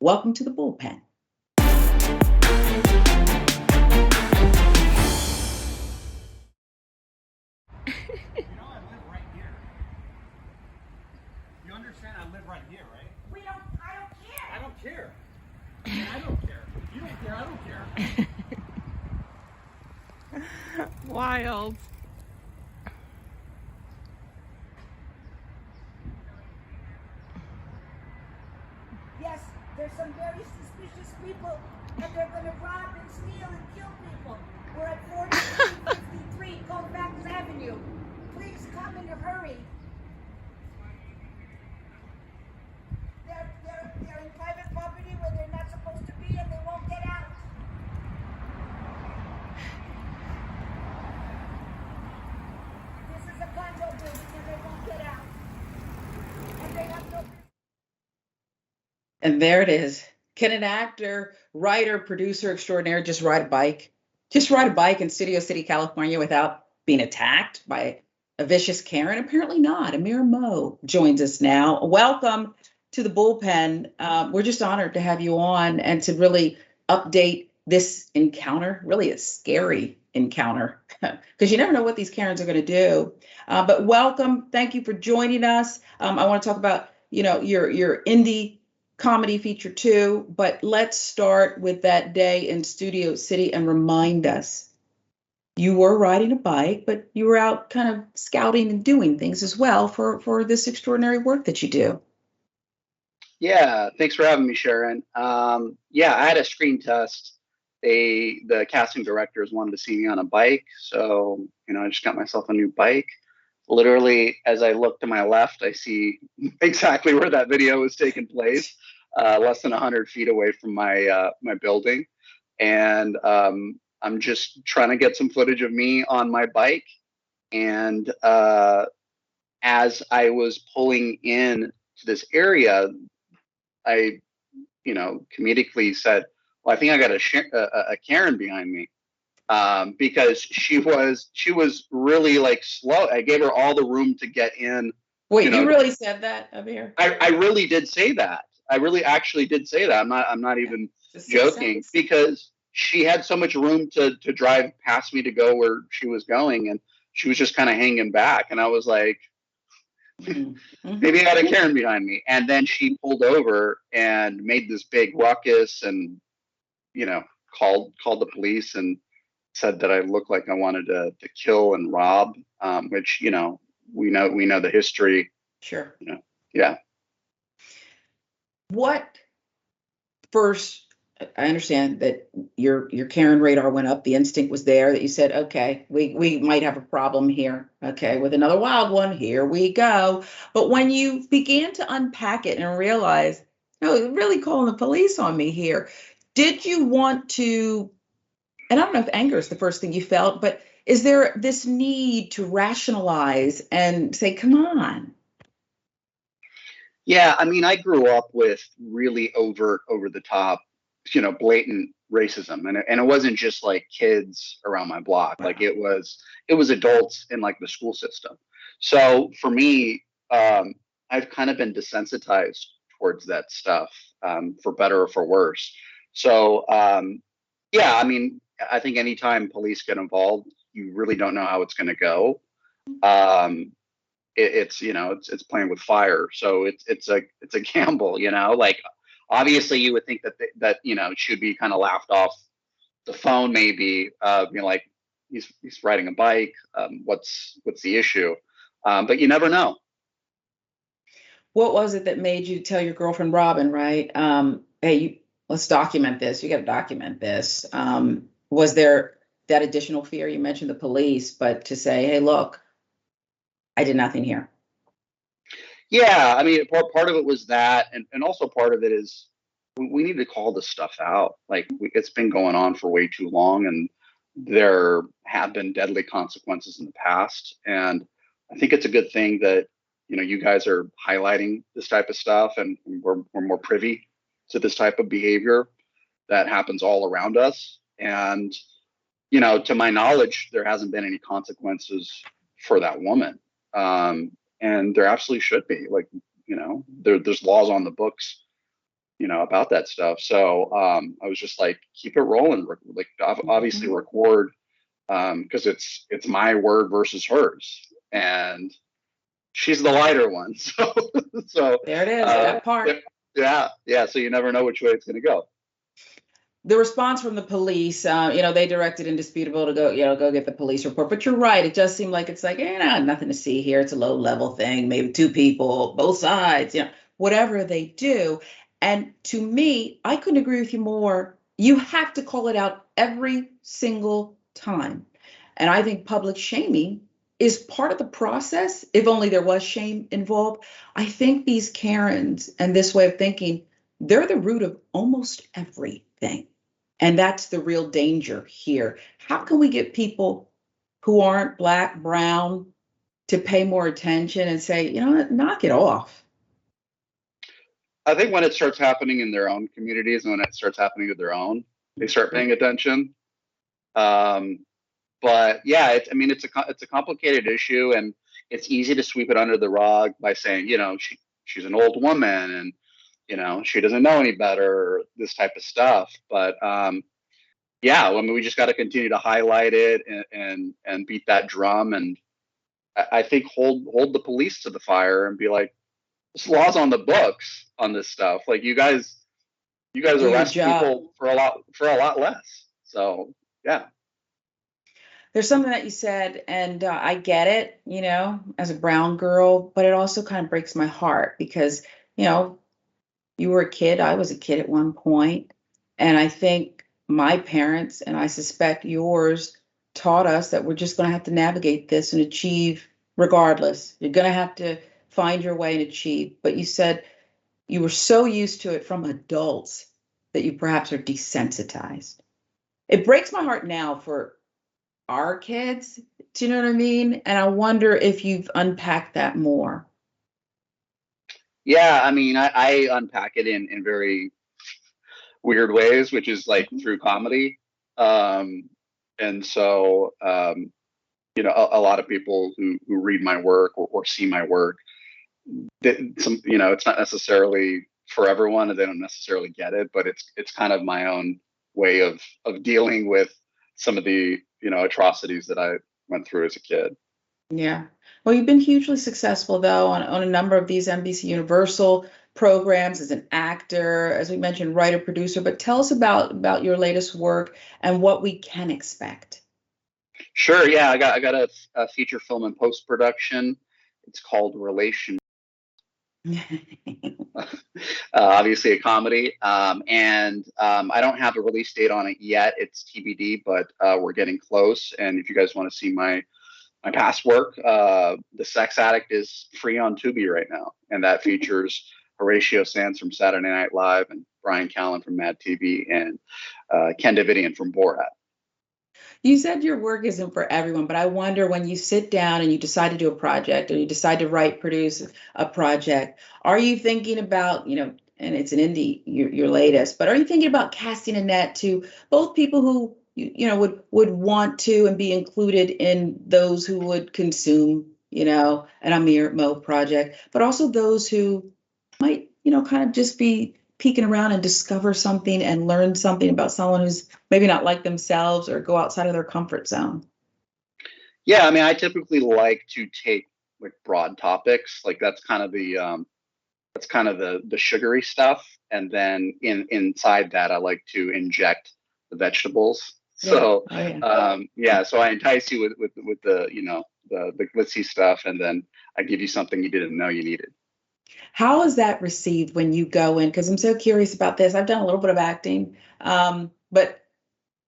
Welcome to the Bullpen. I live right here. You understand I live right here, right? I don't care. I don't care. You don't care, I don't care. Wild. Yes, there's some very suspicious people, and they're going to rob and steal and kill people. We're at 4353 Colfax Avenue. Please come in a hurry. They're in private property where they're not supposed to be, and they won't get out. This is a condo building, and they won't get out. And they have no... And there it is. Can an actor, writer, producer extraordinaire just ride a bike? Just ride a bike in Studio City, California without being attacked by a vicious Karen? Apparently not. Amir Mo joins us now. Welcome to the Bullpen. We're just honored to have you on and to really update this encounter, really a scary encounter, because you never know what these Karens are going to do. But welcome. Thank you for joining us. I want to talk about, your indie comedy feature too, but let's start with that day in Studio City and remind us, you were riding a bike, but you were out kind of scouting and doing things as well for this extraordinary work that you do. Yeah, thanks for having me, Sharon. Yeah, I had a screen test. The casting directors wanted to see me on a bike, so I just got myself a new bike. Literally, as I look to my left, I see exactly where that video was taking place, less than 100 feet away from my building, and I'm just trying to get some footage of me on my bike. And as I was pulling in to this area, I, comedically said, "Well, I think I got a Karen behind me." Because she was really like slow. I gave her all the room to get in. Wait, you really said that, Amir? I really did say that. I really actually did say that. I'm not even joking, because she had so much room to drive past me to go where she was going, and she was just kind of hanging back. And I was like, maybe I got a Karen behind me. And then she pulled over and made this big ruckus and called the police and said that I looked like I wanted to kill and rob, which we know the history. Sure. Yeah. What first? I understand that your Karen radar went up. The instinct was there that you said, okay, we might have a problem here. Okay, with another wild one, here we go. But when you began to unpack it and realize, no, really calling the police on me here, did you want to? And I don't know if anger is the first thing you felt, but is there this need to rationalize and say, come on? Yeah, I mean, I grew up with really over the top, blatant racism, and it wasn't just like kids around my block. Like it was adults in like the school system. So for me, I've kind of been desensitized towards that stuff, for better or for worse. So yeah, I mean, I think anytime police get involved, you really don't know how it's going to go. It's playing with fire, so it's a gamble. Like obviously you would think that it should be kind of laughed off the phone, maybe. Like he's riding a bike. What's the issue? But you never know. What was it that made you tell your girlfriend Robin, right? Hey, let's document this. You got to document this. Was there that additional fear? You mentioned the police, but to say, hey, look, I did nothing here. Yeah, I mean, part of it was that, and also part of it is we need to call this stuff out. Like it's been going on for way too long, and there have been deadly consequences in the past. And I think it's a good thing that you guys are highlighting this type of stuff, and we're more privy to this type of behavior that happens all around us. And to my knowledge, there hasn't been any consequences for that woman. And there absolutely should be. Like, there's laws on the books, about that stuff. So I was just like, keep it rolling, like obviously record, because it's my word versus hers, and she's the lighter one. So There it is, that part. yeah. So you never know which way it's going to go. The response from the police, they directed Indisputable to go get the police report. But you're right. It does seem like it's like, nothing to see here. It's a low level thing. Maybe two people, both sides, whatever they do. And to me, I couldn't agree with you more. You have to call it out every single time. And I think public shaming is part of the process. If only there was shame involved. I think these Karens and this way of thinking, they're the root of almost everything. And that's the real danger here. How can we get people who aren't Black, brown, to pay more attention and say, knock it off? I think when it starts happening in their own communities, and when it starts happening to their own, they start paying attention. But yeah, it's a complicated issue, and it's easy to sweep it under the rug by saying, she's an old woman, and she doesn't know any better, this type of stuff. But yeah, we just got to continue to highlight it and beat that drum, and I think hold the police to the fire and be like, this law's on the books on this stuff. Like you guys arrest people for a lot less. So yeah. There's something that you said, and I get it, as a brown girl, but it also kind of breaks my heart because, you were a kid. I was a kid at one point, and I think my parents, and I suspect yours, taught us that we're just going to have to navigate this and achieve regardless. You're going to have to find your way and achieve. But you said you were so used to it from adults that you perhaps are desensitized. It breaks my heart now for our kids. Do you know what I mean? And I wonder if you've unpacked that more. Yeah, I unpack it in very weird ways, which is like through comedy. And so, a lot of people who read my work or see my work, it's not necessarily for everyone, and they don't necessarily get it, but it's kind of my own way of dealing with some of the, atrocities that I went through as a kid. Yeah. Well, you've been hugely successful, though, on a number of these NBC Universal programs as an actor, as we mentioned, writer, producer. But tell us about your latest work and what we can expect. Sure. Yeah, I got a feature film in post-production. It's called Relation. Obviously a comedy. And I don't have a release date on it yet. It's TBD, but we're getting close. And if you guys want to see my past work, The Sex Addict is free on Tubi right now. And that features Horatio Sanz from Saturday Night Live and Brian Callen from Mad TV and Ken Davidian from Borat. You said your work isn't for everyone, but I wonder when you sit down and you decide to do a project or you decide to write, produce a project, are you thinking about, and it's an indie, your latest, but are you thinking about casting a net to both people who, would want to and be included in those who would consume, an Amir Mo project, but also those who might, kind of just be peeking around and discover something and learn something about someone who's maybe not like themselves or go outside of their comfort zone? Yeah, I typically like to take like broad topics, like that's kind of the sugary stuff, and then inside that I like to inject the vegetables. So so I entice you with the the glitzy stuff, and then I give you something you didn't know you needed. How is that received when you go in? Because I'm so curious about this. I've done a little bit of acting, but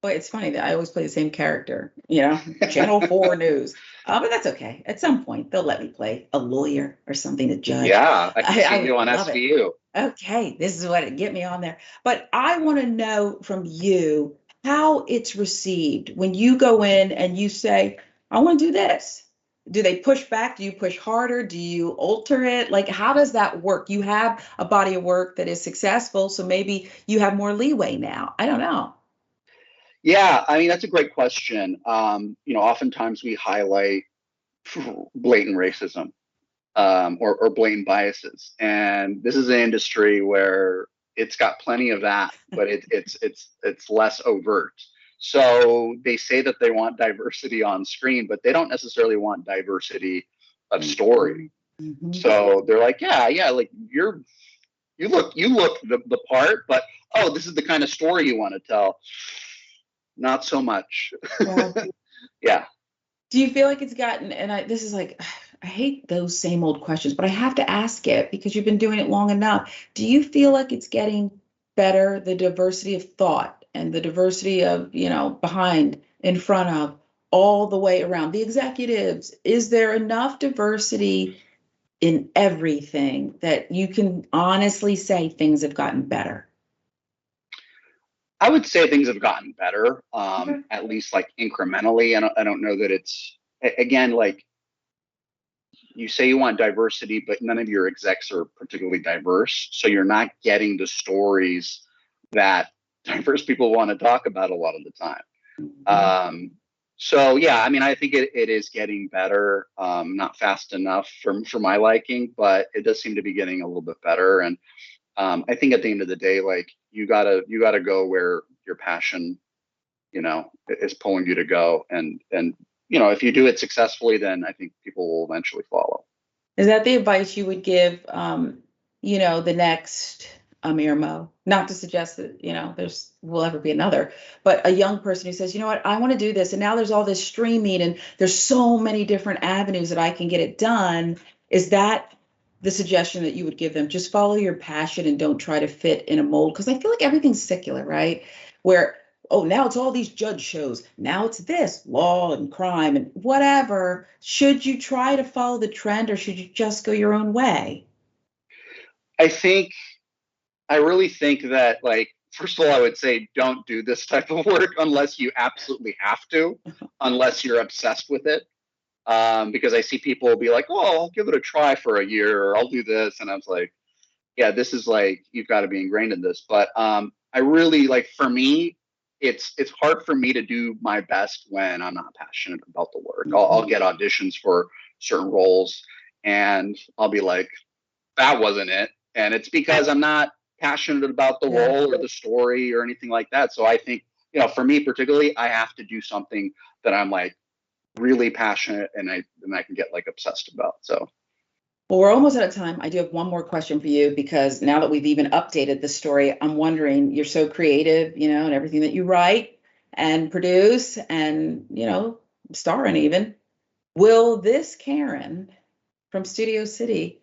it's funny that I always play the same character, Channel 4 News. But that's okay. At some point, they'll let me play a lawyer or something, a judge. Yeah, I can see you on SVU. Okay, this is what get me on there. But I want to know from you how it's received when you go in and you say, I want to do this. Do they push back? Do you push harder? Do you alter it? Like, how does that work? You have a body of work that is successful, so maybe you have more leeway now. I don't know. Yeah, that's a great question. Oftentimes we highlight blatant racism or blatant biases. And this is an industry where it's got plenty of that, but it's less overt. So they say that they want diversity on screen, but they don't necessarily want diversity of story. Mm-hmm. So they're like, yeah, like you look the part, but oh, this is the kind of story you want to tell. Not so much. Yeah. Yeah. Do you feel like it's gotten, and this is like, I hate those same old questions, but I have to ask it because you've been doing it long enough. Do you feel like it's getting better, the diversity of thought and the diversity of, behind, in front of, all the way around, the executives? Is there enough diversity in everything that you can honestly say things have gotten better? I would say things have gotten better, Okay. at least like incrementally. I don't know that it's, again, like you say you want diversity, but none of your execs are particularly diverse. So you're not getting the stories that diverse people want to talk about a lot of the time. Mm-hmm. So yeah, I mean, I think it is getting better, not fast enough for my liking, but it does seem to be getting a little bit better. And I think at the end of the day, like you gotta go where your passion, is pulling you to go. And if you do it successfully, then I think people will eventually follow. Is that the advice you would give, the next Amir Mo? Not to suggest that, will ever be another, but a young person who says, you know what, I want to do this. And now there's all this streaming and there's so many different avenues that I can get it done. Is that the suggestion that you would give them? Just follow your passion and don't try to fit in a mold. Because I feel like everything's secular, right? Where, oh, now it's all these judge shows. Now it's this law and crime and whatever. Should you try to follow the trend or should you just go your own way? I really think that, like, first of all, I would say don't do this type of work unless you absolutely have to, unless you're obsessed with it. Because I see people be like, oh, I'll give it a try for a year, or I'll do this. And I was like, yeah, this is like, you've got to be ingrained in this. But I really, like, for me, it's hard for me to do my best when I'm not passionate about the work. I'll get auditions for certain roles and I'll be like, that wasn't it. And it's because I'm not passionate about the role or the story or anything like that. So I think, for me particularly, I have to do something that I'm like really passionate and I can get like obsessed about. So. Well, we're almost out of time. I do have one more question for you because now that we've even updated the story, I'm wondering, you're so creative, and everything that you write and produce and, star in even. Will this Karen from Studio City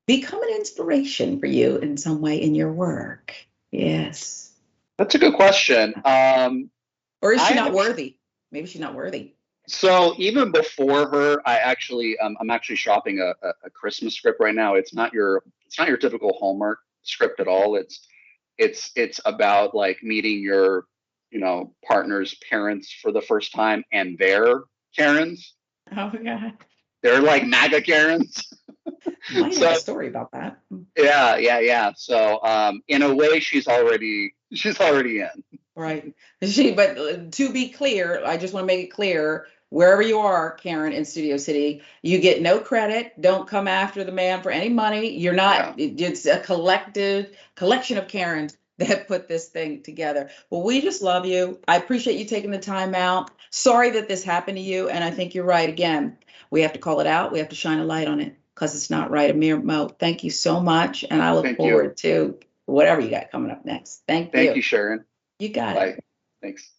become an inspiration for you in some way in your work? Yes. That's a good question. Or is she not worthy? Maybe she's not worthy. So even before her, I'm actually shopping a Christmas script right now. It's not your typical Hallmark script at all. It's about like meeting your, partner's parents for the first time and their Karens. Oh God. They're like MAGA Karens. Might have a story about that. Yeah. So in a way, she's already in. Right. But to be clear, I just want to make it clear, wherever you are, Karen, in Studio City, you get no credit. Don't come after the man for any money. You're not, it's a collection of Karens that put this thing together. Well, we just love you. I appreciate you taking the time out. Sorry that this happened to you. And I think you're right. Again, we have to call it out. We have to shine a light on it because it's not right. Amir Mo, thank you so much. And I look forward to whatever you got coming up next. Thank you. Thank you, Sharon. You got Bye. it. Thanks.